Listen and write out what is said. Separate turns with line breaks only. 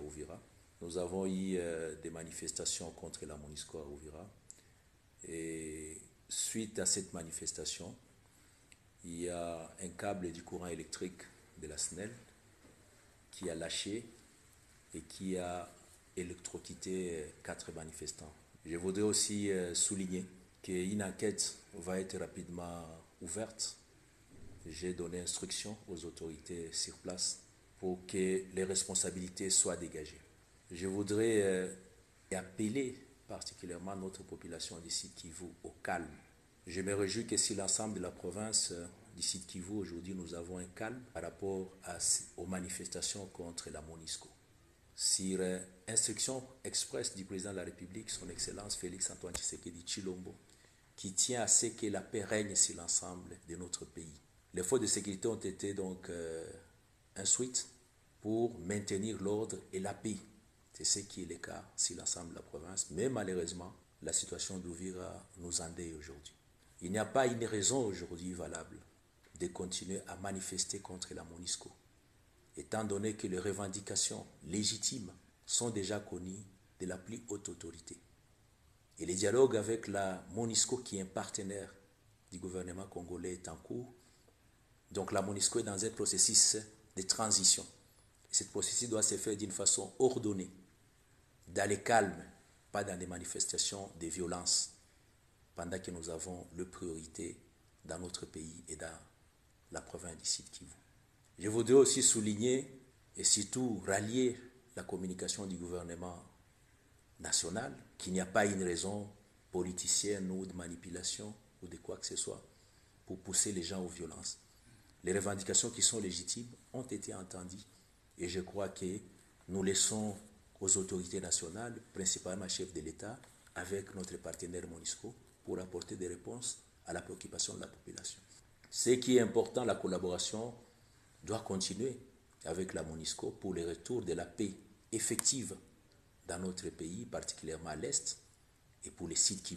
Uvira. Nous avons eu des manifestations contre la MONUSCO à Uvira. Et suite à cette manifestation, il y a un câble du courant électrique de la SNEL qui a lâché et qui a électrocuté 4 manifestants. Je voudrais aussi souligner qu'une enquête va être rapidement ouverte. J'ai donné instruction aux autorités sur place pour que les responsabilités soient dégagées. Je voudrais appeler particulièrement notre population du Sud Kivu au calme. Je me réjouis que si l'ensemble de la province du Sud Kivu, aujourd'hui, nous avons un calme par rapport aux manifestations contre la MONUSCO. Sur instruction expresse du président de la République, son Excellence Félix Antoine Tshisekedi Tshilombo, qui tient à ce que la paix règne sur l'ensemble de notre pays. Les forces de sécurité ont été donc instruites pour maintenir l'ordre et la paix. C'est ce qui est le cas sur l'ensemble de la province. Mais malheureusement, la situation d'Uvira nous endeuille aujourd'hui. Il n'y a pas une raison aujourd'hui valable de continuer à manifester contre la MONUSCO, étant donné que les revendications légitimes sont déjà connues de la plus haute autorité. Et le dialogue avec la MONUSCO, qui est un partenaire du gouvernement congolais, est en cours. Donc la MONUSCO est dans un processus de transition. Et ce processus doit se faire d'une façon ordonnée, dans le calme, pas dans des manifestations de violence, pendant que nous avons le priorité dans notre pays et dans la province du Sud Kivu. Je voudrais aussi souligner et surtout rallier la communication du gouvernement national, qu'il n'y a pas une raison politicienne ou de manipulation ou de quoi que ce soit pour pousser les gens aux violences. Les revendications qui sont légitimes ont été entendues et je crois que nous laissons aux autorités nationales, principalement chef de l'État, avec notre partenaire MONUSCO, pour apporter des réponses à la préoccupation de la population. Ce qui est important, la collaboration doit continuer avec la MONUSCO pour le retour de la paix effective dans notre pays, particulièrement à l'Est, et pour les sites qui